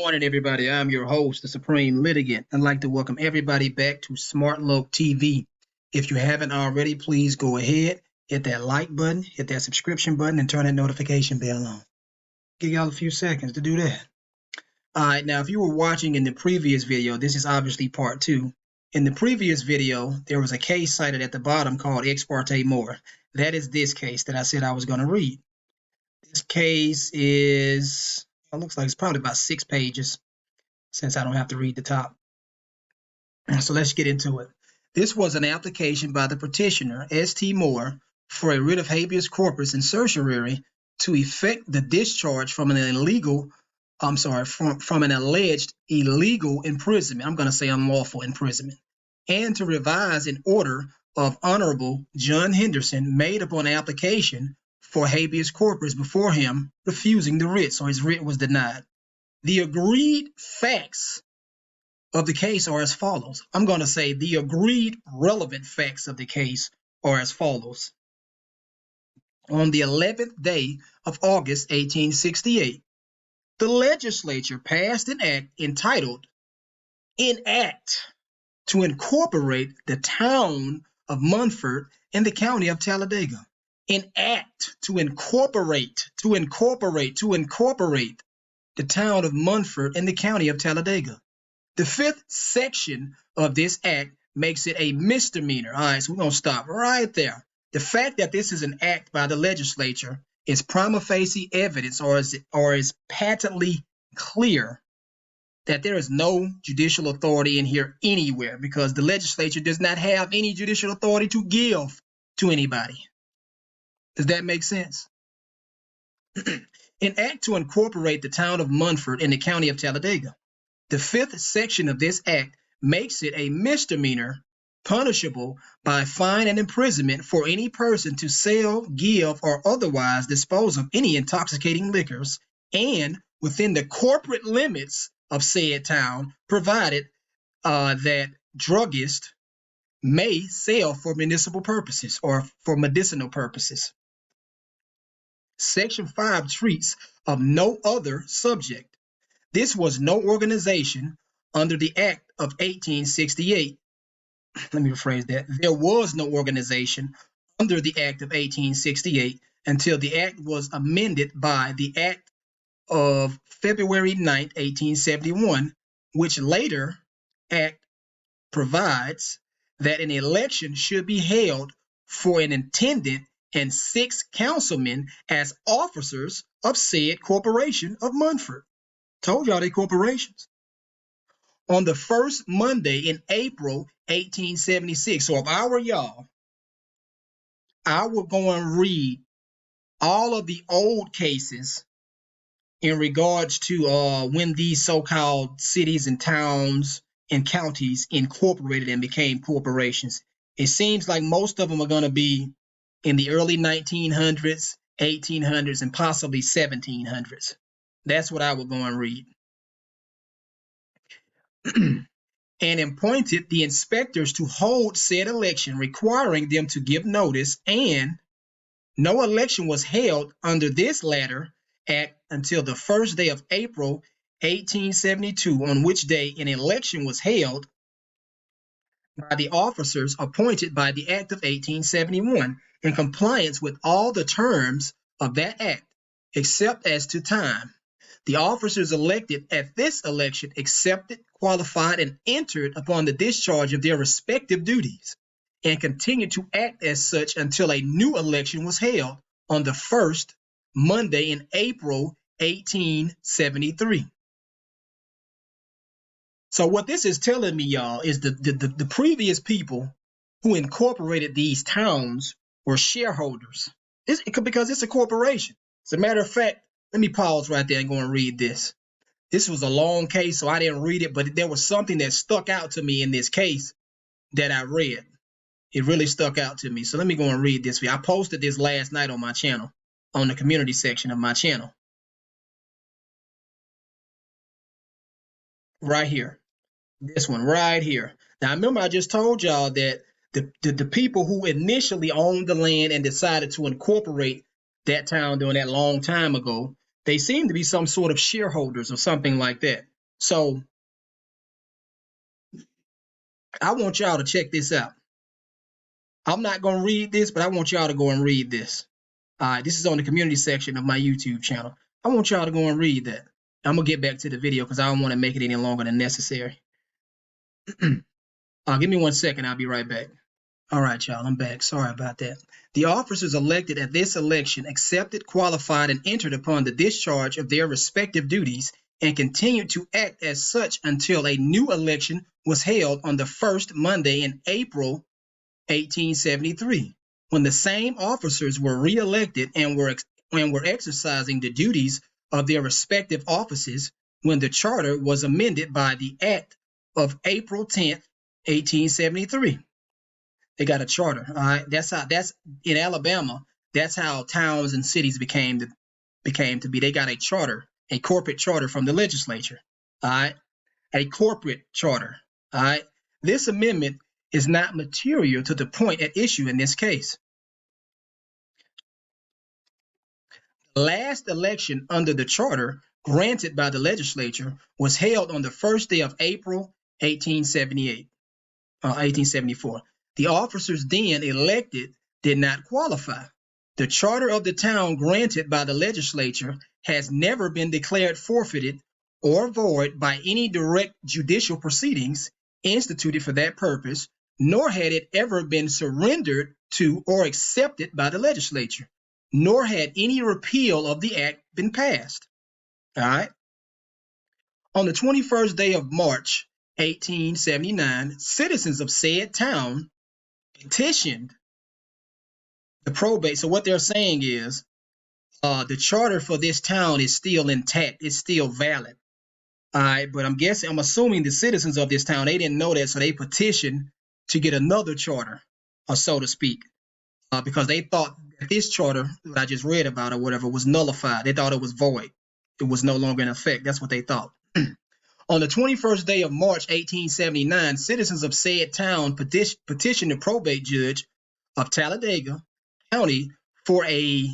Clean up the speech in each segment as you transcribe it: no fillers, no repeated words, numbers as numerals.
Morning, everybody. I'm your host, the Supreme Litigant. I'd like to welcome everybody back to Smart Loc TV. If you haven't already, please go ahead, hit that like button, hit that subscription button, and turn that notification bell on. Give y'all a few seconds to do that. All right, now, if you were watching in the previous video, this is obviously part 2. In the previous video, there was a case cited at the bottom called Ex parte more. That is this case that I said I was going to read. This case is, it looks like it's probably about 6 pages, since I don't have to read the top. So let's get into it. This was an application by the petitioner, S.T. Moore, for a writ of habeas corpus and certiorari to effect the discharge from an from an alleged illegal imprisonment. I'm going to say unlawful imprisonment, and to revise an order of Honorable John Henderson made upon application for habeas corpus before him, refusing the writ, so his writ was denied. The agreed facts of the case are as follows. I'm going to say the agreed relevant facts of the case are as follows. On the 11th day of August, 1868, the legislature passed an act entitled Enact to incorporate the town of Munford in the county of Talladega. Enact to incorporate the town of Munford in the county of Talladega. The 5th section of this act makes it a misdemeanor. All right, so we're going to stop right there. The fact that this is an act by the legislature is prima facie evidence or is patently clear that there is no judicial authority in here anywhere, because the legislature does not have any judicial authority to give to anybody. Does that make sense? An act to incorporate the town of Munford in the county of Talladega. The 5th section of this act makes it a misdemeanor, punishable by fine and imprisonment for any person to sell, give, or otherwise dispose of any intoxicating liquors, and within the corporate limits of said town, provided that druggists may sell for municipal purposes or for medicinal purposes. Section 5 treats of no other subject. This was no organization under the Act of 1868. Let me rephrase that. There was no organization under the Act of 1868 until the Act was amended by the Act of February 9, 1871, which later Act provides that an election should be held for an intendant and 6 councilmen as officers of said corporation of Munford. Told y'all they corporations. On the first Monday in April 1876. So if I were y'all, I would go and read all of the old cases in regards to when these so-called cities and towns and counties incorporated and became corporations. It seems like most of them are going to be in the early 1900s, 1800s, and possibly 1700s. That's what I would go and read. And appointed the inspectors to hold said election, requiring them to give notice, and no election was held under this latter act until the first day of April 1872, on which day an election was held by the officers appointed by the Act of 1871 in compliance with all the terms of that act, except as to time. The officers elected at this election accepted, qualified, and entered upon the discharge of their respective duties, and continued to act as such until a new election was held on the first Monday in April 1873. So what this is telling me, y'all, is the previous people who incorporated these towns were shareholders. Because it's a corporation. As a matter of fact, let me pause right there and go and read this. This was a long case, so I didn't read it, but there was something that stuck out to me in this case that I read. It really stuck out to me. So let me go and read this. I posted this last night on my channel, on the community section of my channel. Right here. This one right here. Now, remember I just told y'all that the people who initially owned the land and decided to incorporate that town during that long time ago, they seem to be some sort of shareholders or something like that. So I want y'all to check this out. I'm not going to read this, but I want y'all to go and read this. This is on the community section of my YouTube channel. I want y'all to go and read that. I'm going to get back to the video because I don't want to make it any longer than necessary. Give me 1 second. I'll be right back. All right, y'all, I'm back. Sorry about that. The officers elected at this election accepted, qualified, and entered upon the discharge of their respective duties and continued to act as such until a new election was held on the first Monday in April 1873, when the same officers were re-elected and were exercising the duties of their respective offices when the charter was amended by the Act of April 10th, 1873. They got a charter. All right, that's in Alabama. That's how towns and cities became to be. They got a charter, a corporate charter from the legislature. All right, a corporate charter. All right, this amendment is not material to the point at issue in this case. The last election under the charter granted by the legislature was held on the first day of April 1874. The officers then elected did not qualify. The charter of the town granted by the legislature has never been declared forfeited or void by any direct judicial proceedings instituted for that purpose, nor had it ever been surrendered to or accepted by the legislature, nor had any repeal of the act been passed. All right. On the 21st day of March, 1879, citizens of said town petitioned the probate. So what they're saying is the charter for this town is still intact. It's still valid. All right, but I'm assuming the citizens of this town, they didn't know that, so they petitioned to get another charter, or so to speak, because they thought that this charter that I just read about or whatever was nullified. They thought it was void. It was no longer in effect. That's what they thought. On the 21st day of March, 1879, citizens of said town petitioned the probate judge of Talladega County for a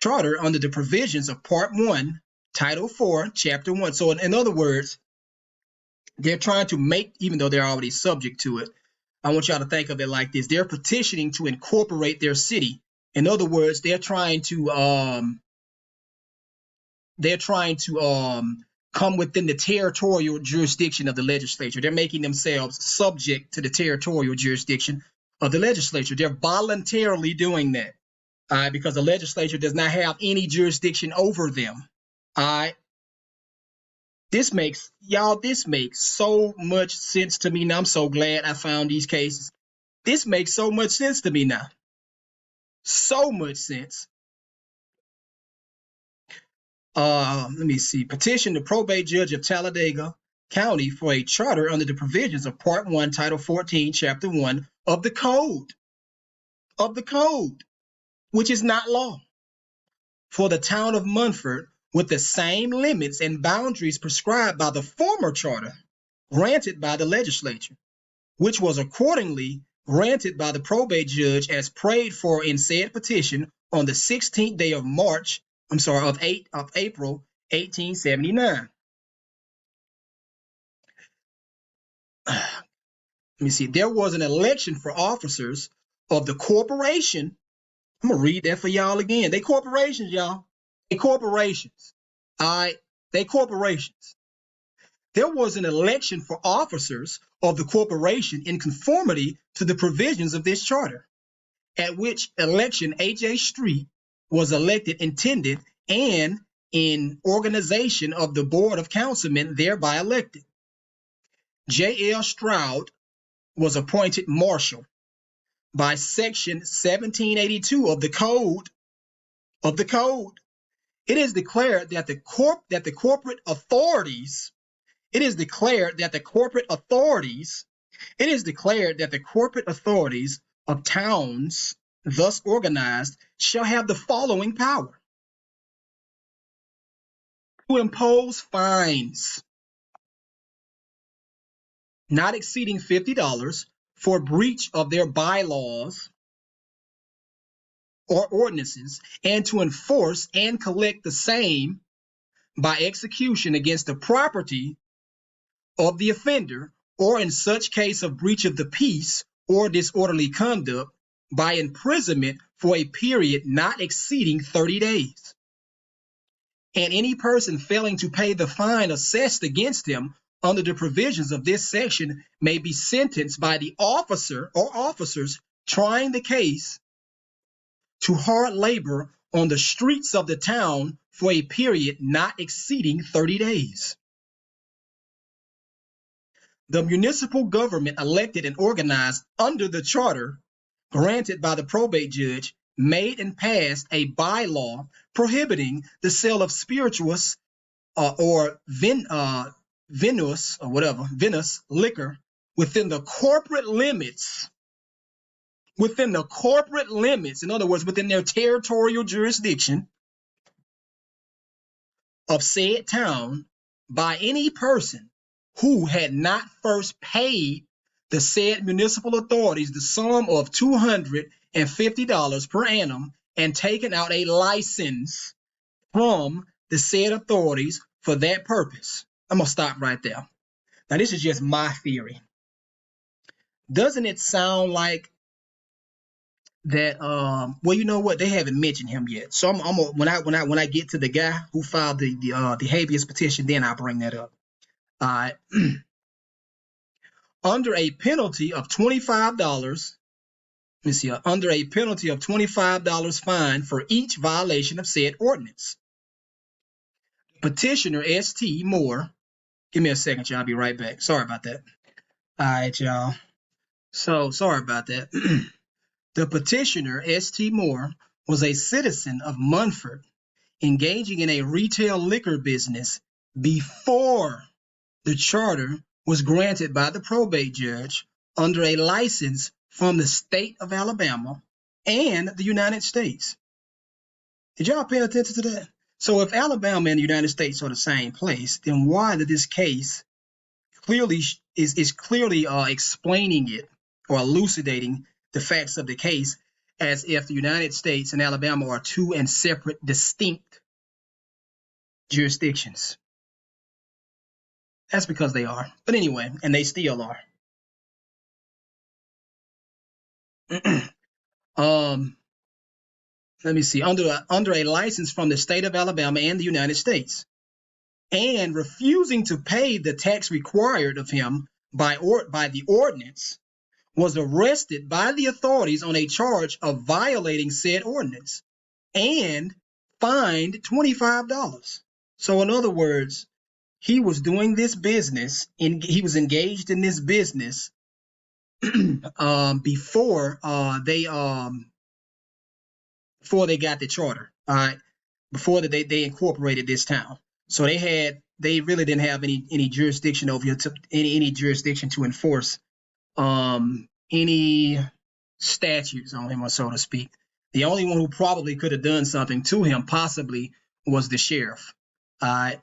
charter under the provisions of Part 1, Title 4, Chapter 1. So in other words, they're trying to make, even though they're already subject to it, I want y'all to think of it like this. They're petitioning to incorporate their city. In other words, they're trying to come within the territorial jurisdiction of the legislature. They're making themselves subject to the territorial jurisdiction of the legislature. They're voluntarily doing that because the legislature does not have any jurisdiction over them. All right. This makes so much sense to me now. I'm so glad I found these cases. This makes so much sense to me now. So much sense. Let me see. Petition the probate judge of Talladega County for a charter under the provisions of Part 1, Title 14, Chapter 1 of the Code, which is not law, for the town of Munford with the same limits and boundaries prescribed by the former charter granted by the legislature, which was accordingly granted by the probate judge as prayed for in said petition on the 16th day of April 1879. Let me see. There was an election for officers of the corporation. I'm going to read that for y'all again. They corporations, y'all. They corporations. All right. They corporations. There was an election for officers of the corporation in conformity to the provisions of this charter, at which election H.A. Street was elected intended and in organization of the Board of Councilmen thereby elected. J.L. Stroud was appointed marshal by Section 1782 of the Code. It is declared that the corporate authorities of towns thus organized shall have the following power: to impose fines not exceeding $50 for breach of their bylaws or ordinances, and to enforce and collect the same by execution against the property of the offender, or in such case of breach of the peace or disorderly conduct, by imprisonment for a period not exceeding 30 days. And any person failing to pay the fine assessed against him under the provisions of this section may be sentenced by the officer or officers trying the case to hard labor on the streets of the town for a period not exceeding 30 days. The municipal government elected and organized under the charter granted by the probate judge made and passed a bylaw prohibiting the sale of spirituous or vinous liquor within the corporate limits. Within the corporate limits, in other words, within their territorial jurisdiction of said town, by any person who had not first paid the said municipal authorities the sum of $250 per annum and taken out a license from the said authorities for that purpose. I'm going to stop right there. Now, this is just my theory. Doesn't it sound like that? Well, you know what? They haven't mentioned him yet. So I'm gonna, when I get to the guy who filed the habeas petition, then I'll bring that up. All right. Under a penalty of $25, under a penalty of $25 fine for each violation of said ordinance. Petitioner S.T. Moore, give me a second, y'all. I'll be right back. Sorry about that. All right, y'all. So sorry about that. The petitioner S.T. Moore was a citizen of Munford, engaging in a retail liquor business before the charter was granted by the probate judge under a license from the state of Alabama and the United States. Did y'all pay attention to that? So if Alabama and the United States are the same place, then why did this case clearly is clearly explaining it or elucidating the facts of the case as if the United States and Alabama are two and separate, distinct jurisdictions? That's because they are. But anyway, and they still are. Let me see. Under a license from the state of Alabama and the United States, and refusing to pay the tax required of him by the ordinance, was arrested by the authorities on a charge of violating said ordinance and fined $25. So in other words, he was doing this business, he was engaged in this business before they got the charter, all right, before they incorporated this town. So they really didn't have any jurisdiction over any jurisdiction to enforce any statutes on him, or so to speak. The only one who probably could have done something to him possibly was the sheriff, all right.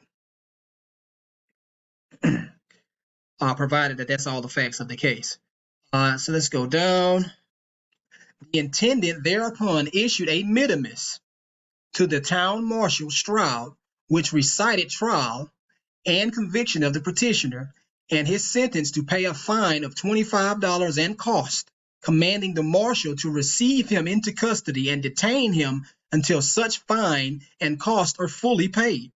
Provided that that's all the facts of the case. So let's go down. The intendant thereupon issued a mitimus to the town marshal Stroud, which recited trial and conviction of the petitioner and his sentence to pay a fine of $25 and cost, commanding the marshal to receive him into custody and detain him until such fine and cost are fully paid.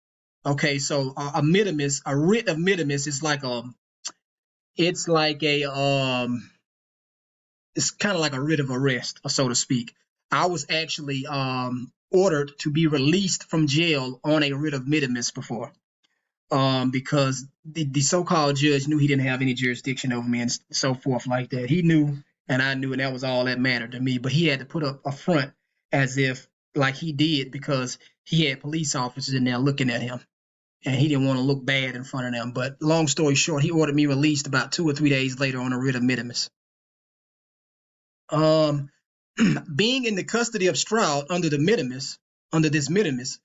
Okay, so a mitimus, a writ of mitimus is like it's kind of like a writ of arrest, so to speak. I was actually ordered to be released from jail on a writ of mitimus before, because the so-called judge knew he didn't have any jurisdiction over me and so forth like that. He knew, and I knew, and that was all that mattered to me. But he had to put up a front as if like he did, because he had police officers in there looking at him, and he didn't want to look bad in front of them. But long story short, he ordered me released about 2 or 3 days later on a writ of mitimus. Being in the custody of Stroud under this mitimus,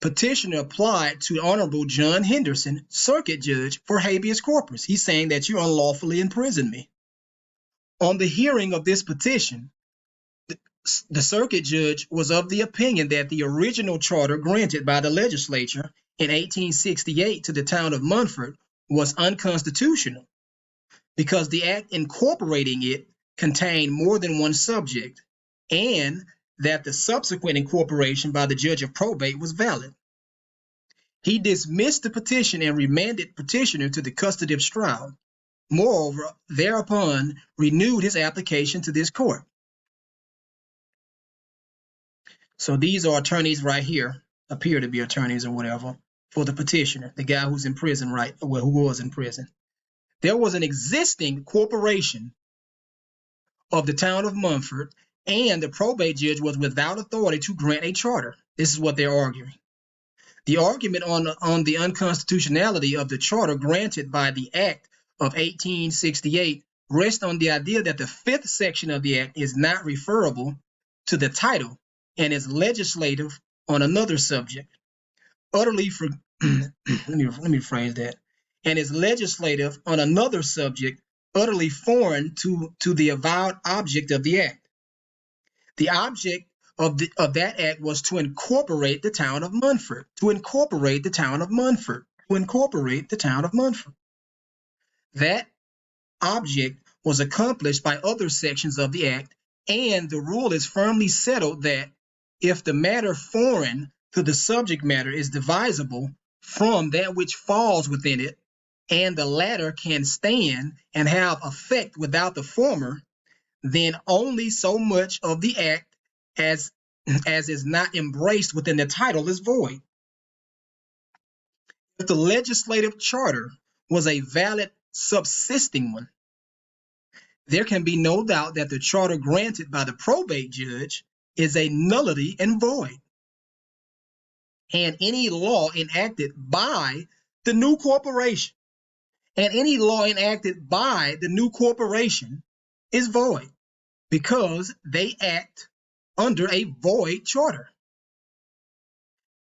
petitioner applied to Honorable John Henderson, circuit judge, for habeas corpus. He's saying that you unlawfully imprisoned me. On the hearing of this petition, the circuit judge was of the opinion that the original charter granted by the legislature in 1868 to the town of Munford was unconstitutional because the act incorporating it contained more than one subject, and that the subsequent incorporation by the judge of probate was valid. He dismissed the petition and remanded petitioner to the custody of Stroud. Moreover, thereupon renewed his application to this court. So these are attorneys right here, appear to be attorneys or whatever, for the petitioner, the guy who's in prison, right? Well, who was in prison. There was an existing corporation of the town of Munford, and the probate judge was without authority to grant a charter. This is what they're arguing. The argument on the unconstitutionality of the charter granted by the Act of 1868 rests on the idea that the fifth section of the Act is not referable to the title and is legislative on another subject. Utterly for let me phrase that. And is legislative on another subject utterly foreign to the avowed object of the Act. The object of that act was to incorporate the town of Munford. That object was accomplished by other sections of the act, and the rule is firmly settled that if the matter foreign to the subject matter is divisible from that which falls within it, and the latter can stand and have effect without the former, then only so much of the act as is not embraced within the title is void. If the legislative charter was a valid subsisting one, there can be no doubt that the charter granted by the probate judge is a nullity and void. And any law enacted by the new corporation, is void because they act under a void charter.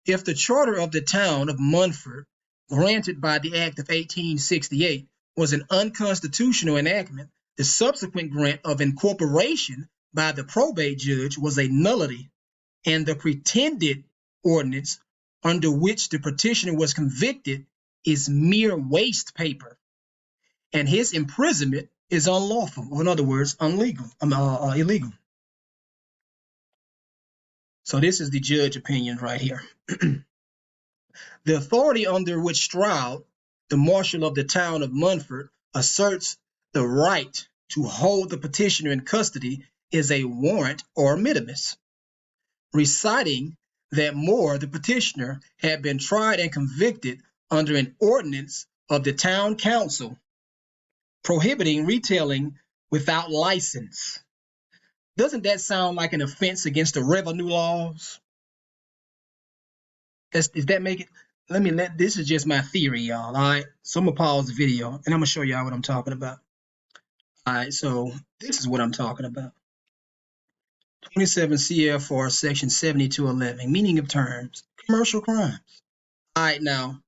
If the charter of the town of Munford, granted by the Act of 1868, was an unconstitutional enactment, the subsequent grant of incorporation by the probate judge was a nullity, and the pretended ordinance under which the petitioner was convicted is mere waste paper, and his imprisonment is unlawful, or in other words, illegal. So this is the judge opinion right here. The authority under which Stroud, the marshal of the town of Munford, asserts the right to hold the petitioner in custody is a warrant or mitimus, reciting that more the petitioner had been tried and convicted under an ordinance of the town council prohibiting retailing without license. Doesn't that sound like an offense against the revenue laws? Does that make it? This is just my theory, y'all. All right. So I'm gonna pause the video and I'm gonna show y'all what I'm talking about. All right. So this is what I'm talking about. 27 CFR section 7211, meaning of terms, commercial crimes. All right. Now,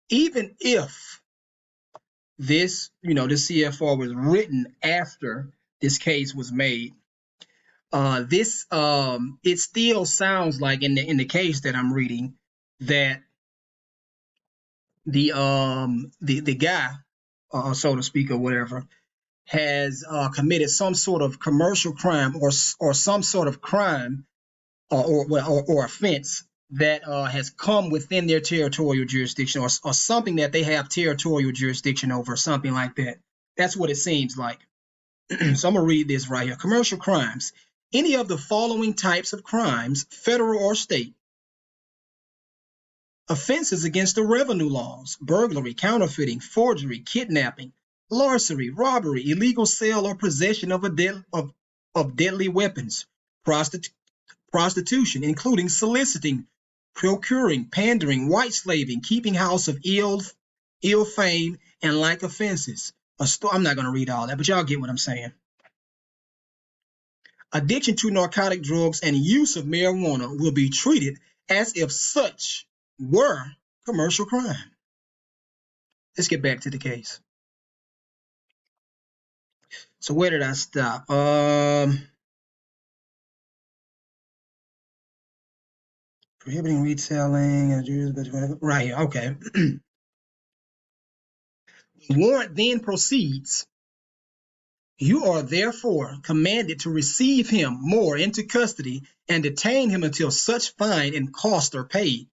even if this, this CFR was written after this case was made, it still sounds like in the case that I'm reading that the guy, so to speak, or whatever, has committed some sort of commercial crime or some sort of crime or offense that has come within their territorial jurisdiction, or something that they have territorial jurisdiction over, something like that. That's what it seems like. So I'm gonna read this right here. Commercial crimes. Any of the following types of crimes, federal or state: offenses against the revenue laws, burglary, counterfeiting, forgery, kidnapping, larceny, robbery, illegal sale or possession of deadly weapons, prostitution, including soliciting, procuring, pandering, white slaving, keeping house of ill fame, and like offenses. I'm not going to read all that, but y'all get what I'm saying. Addiction to narcotic drugs and use of marijuana will be treated as if such were commercial crime. Let's get back to the case. So where did I stop? Prohibiting retailing, right here. Okay. The warrant then proceeds. You are therefore commanded to receive him more into custody and detain him until such fine and cost are paid.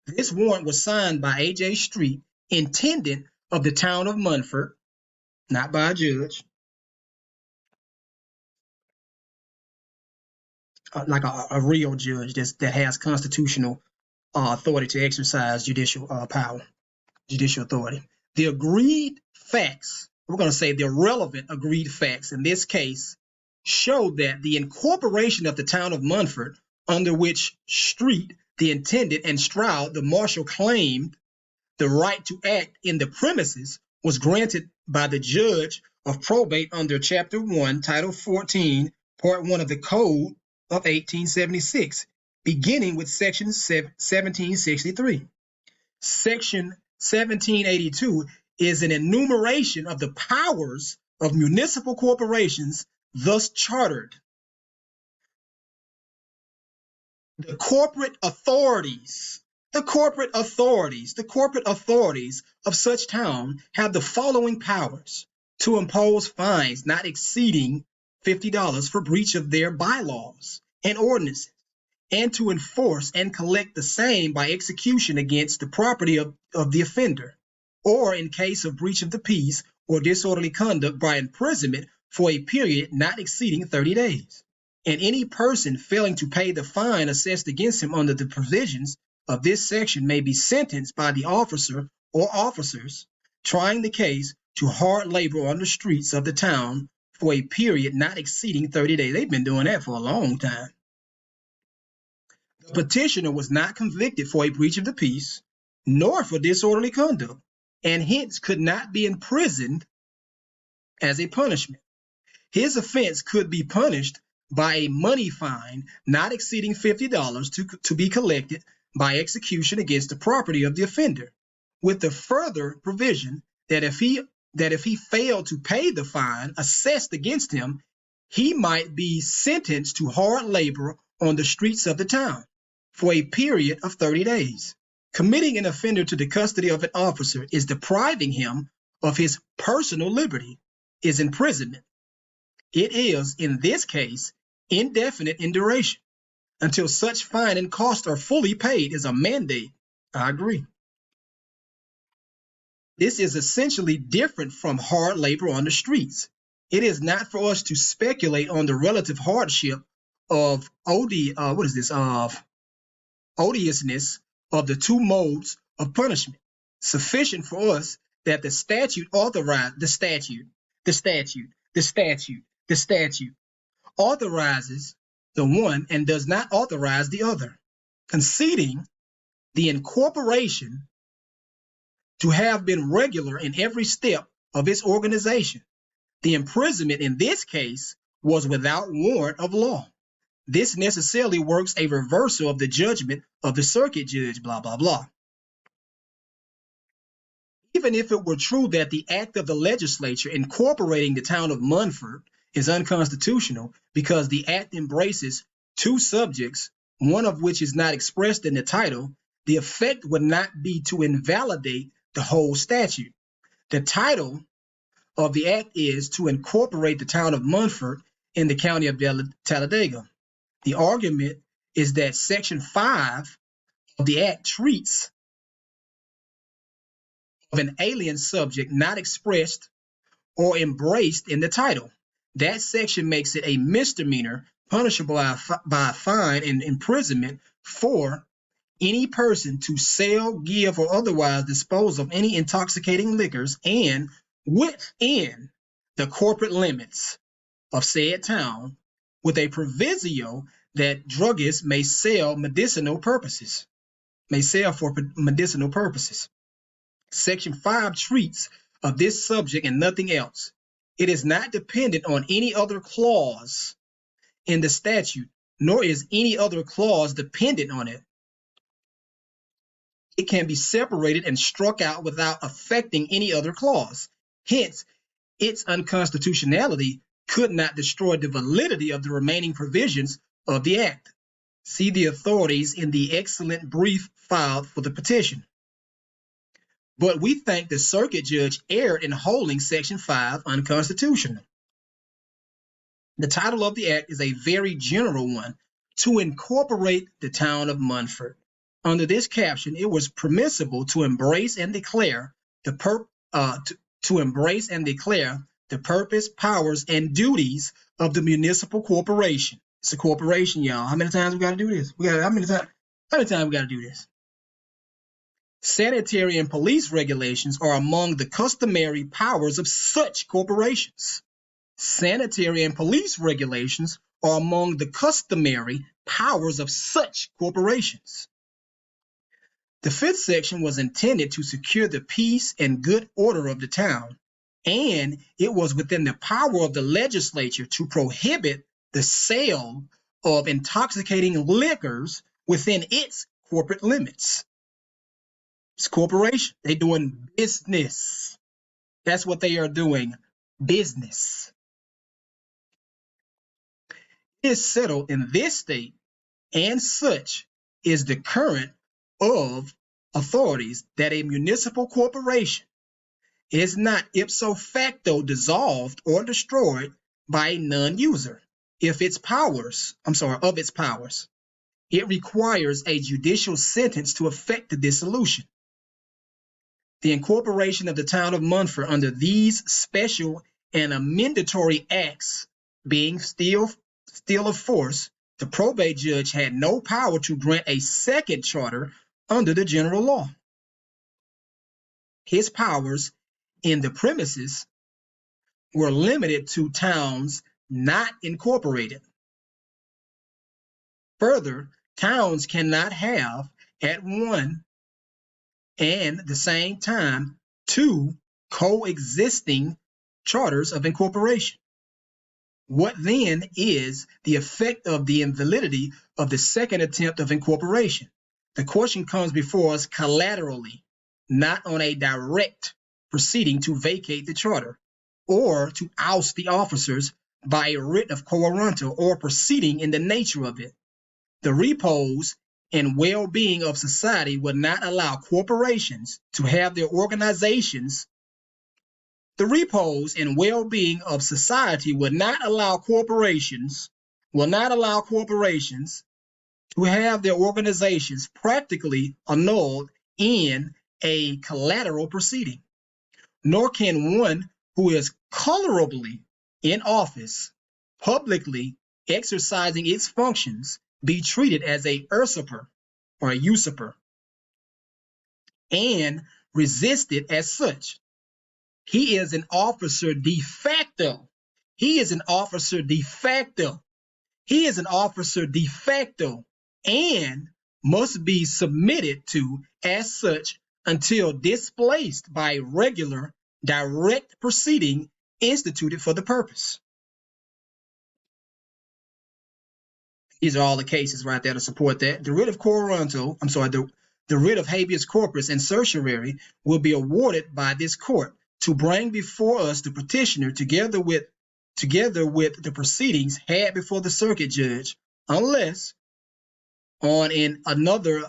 This warrant was signed by A.J. Street, intendant of the town of Munford, not by a judge, like a real judge that has constitutional authority to exercise judicial power, judicial authority. The agreed facts, we're going to say the relevant agreed facts in this case, show that the incorporation of the town of Munford, under which Street, the intendant, and Stroud, the marshal, claimed the right to act in the premises, was granted by the judge of probate under Chapter 1, Title 14, Part 1 of the Code of 1876, beginning with Section 1763. Section 1782 is an enumeration of the powers of municipal corporations thus chartered. The corporate authorities of such town have the following powers: to impose fines not exceeding $50 for breach of their bylaws and ordinances, and to enforce and collect the same by execution against the property of the offender, or in case of breach of the peace or disorderly conduct, by imprisonment for a period not exceeding 30 days. And any person failing to pay the fine assessed against him under the provisions of this section may be sentenced by the officer or officers trying the case to hard labor on the streets of the town for a period not exceeding 30 days. They've been doing that for a long time. The petitioner was not convicted for a breach of the peace, nor for disorderly conduct, and hence could not be imprisoned as a punishment. His offense could be punished by a money fine not exceeding $50 to be collected by execution against the property of the offender, with the further provision that if he failed to pay the fine assessed against him, he might be sentenced to hard labor on the streets of the town for a period of 30 days. Committing an offender to the custody of an officer is depriving him of his personal liberty, is imprisonment. It is, in this case, indefinite in duration, until such fine and cost are fully paid is a mandate. I agree. This is essentially different from hard labor on the streets. It is not for us to speculate on the relative hardship of odiousness of the two modes of punishment. Sufficient for us that the statute authorizes the one and does not authorize the other, conceding the incorporation to have been regular in every step of its organization. The imprisonment in this case was without warrant of law. This necessarily works a reversal of the judgment of the circuit judge, blah, blah, blah. Even if it were true that the act of the legislature incorporating the town of Munford is unconstitutional because the act embraces two subjects, one of which is not expressed in the title, the effect would not be to invalidate the whole statute. The title of the act is to incorporate the town of Munford in the county of Talladega. The argument is that Section 5 of the act treats of an alien subject not expressed or embraced in the title. That section makes it a misdemeanor punishable by a fine and imprisonment for any person to sell, give, or otherwise dispose of any intoxicating liquors and within the corporate limits of said town, with a proviso that druggists may sell for medicinal purposes. Section 5 treats of this subject and nothing else. It is not dependent on any other clause in the statute, nor is any other clause dependent on it. It can be separated and struck out without affecting any other clause. Hence, its unconstitutionality could not destroy the validity of the remaining provisions of the act. See the authorities in the excellent brief filed for the petition. but we think the circuit judge erred in holding Section 5 unconstitutional. The title of the act is a very general one, to incorporate the town of Munford. Under this caption, it was permissible to embrace and declare the purpose, powers, and duties of the municipal corporation. It's a corporation, y'all. How many times we got to do this? How many times we got to do this? Sanitary and police regulations are among the customary powers of such corporations. Sanitary and police regulations are among the customary powers of such corporations. The fifth section was intended to secure the peace and good order of the town, and it was within the power of the legislature to prohibit the sale of intoxicating liquors within its corporate limits. It's a corporation. They're doing business. That's what they are doing, business. It is settled in this state, and such is the current of authorities, that a municipal corporation is not ipso facto dissolved or destroyed by a non-user of its powers. It requires a judicial sentence to effect the dissolution. The incorporation of the town of Munford under these special and amendatory acts being still of force, the probate judge had no power to grant a second charter under the general law. His powers in the premises were limited to towns not incorporated. Further, towns cannot have at one and the same time two coexisting charters of incorporation. What then is the effect of the invalidity of the second attempt of incorporation? The question comes before us collaterally, not on a direct proceeding to vacate the charter or to oust the officers by a writ of quo warranto or proceeding in the nature of it. The repose and well-being of society would not allow corporations to have their organizations. The repose and well-being of society would not allow corporations to have their organizations practically annulled in a collateral proceeding. Nor can one who is colorably in office, publicly exercising its functions, be treated as a usurper or a usurper and resisted as such. He is an officer de facto. He is an officer de facto. He is an officer de facto and must be submitted to as such until displaced by regular direct proceeding instituted for the purpose. These are all the cases right there to support that. The writ of quo warranto, the writ of habeas corpus and certiorari will be awarded by this court to bring before us the petitioner together with the proceedings had before the circuit judge, unless on another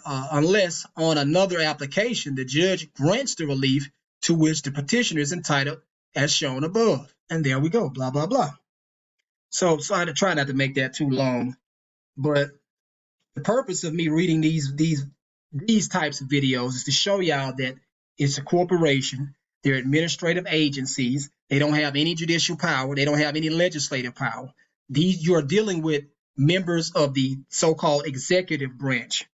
application the judge grants the relief to which the petitioner is entitled as shown above. And there we go, blah, blah, blah. So I had to try not to make that too long, but the purpose of me reading these types of videos is to show y'all that it's a corporation. They're administrative agencies. They don't have any judicial power. They don't have any legislative power. You're dealing with members of the so-called executive branch.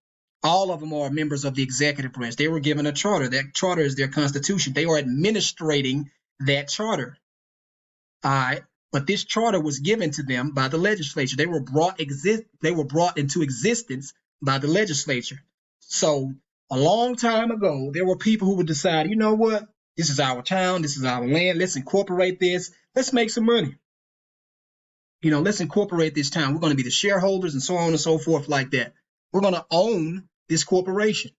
All of them are members of the executive branch. They were given a charter. That charter is their constitution. They are administrating that charter. All right. But this charter was given to them by the legislature. They were brought into existence by the legislature. So a long time ago, there were people who would decide, you know what? This is our town. This is our land. Let's incorporate this. Let's make some money. Let's incorporate this town. We're going to be the shareholders and so on and so forth like that. We're going to own this corporation.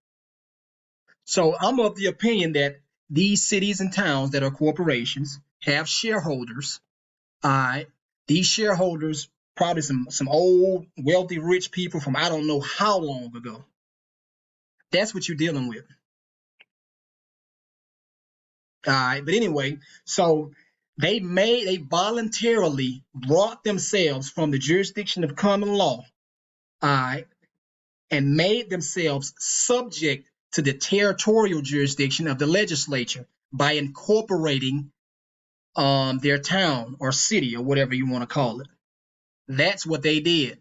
So I'm of the opinion that these cities and towns that are corporations have shareholders. These shareholders, probably some old, wealthy, rich people from I don't know how long ago. That's what you're dealing with. All right, but anyway, so they voluntarily brought themselves from the jurisdiction of common law, all right, and made themselves subject to the territorial jurisdiction of the legislature by incorporating their town or city or whatever you want to call it. That's what they did.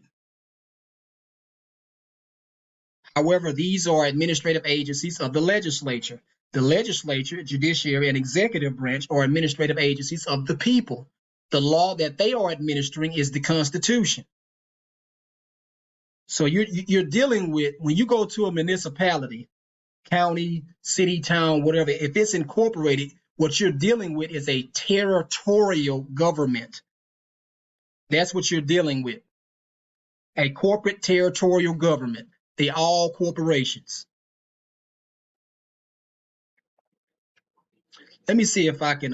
However, these are administrative agencies of the legislature. The legislature, judiciary, and executive branch are administrative agencies of the people. The law that they are administering is the Constitution. So you're dealing with, when you go to a municipality, county, city, town, whatever, if it's incorporated, what you're dealing with is a territorial government. That's what you're dealing with. A corporate territorial government. They all corporations. Let me see if I can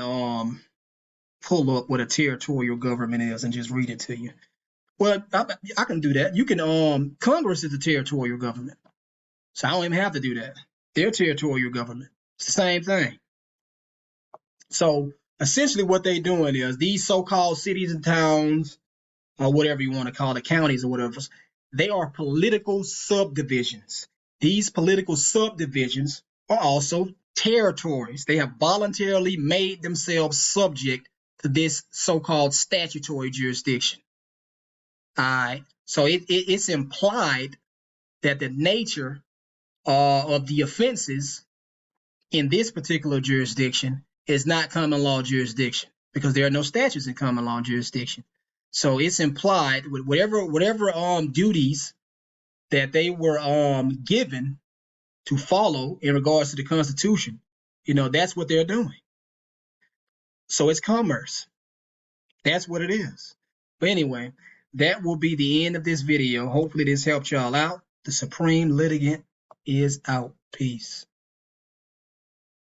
pull up what a territorial government is and just read it to you. Well, I can do that. You can Congress is a territorial government. So I don't even have to do that. They're territorial government. It's the same thing. So essentially what they're doing is these so-called cities and towns, or whatever you want to call it, counties or whatever, they are political subdivisions. These political subdivisions are also territories. They have voluntarily made themselves subject to this so-called statutory jurisdiction. All right. So it's implied that the nature of the offenses in this particular jurisdiction is not common law jurisdiction, because there are no statutes in common law jurisdiction. So it's implied with whatever duties that they were given to follow in regards to the Constitution, that's what they're doing. So it's commerce. That's what it is. But anyway, that will be the end of this video. Hopefully this helped y'all out. The Supreme Litigant is out. Peace.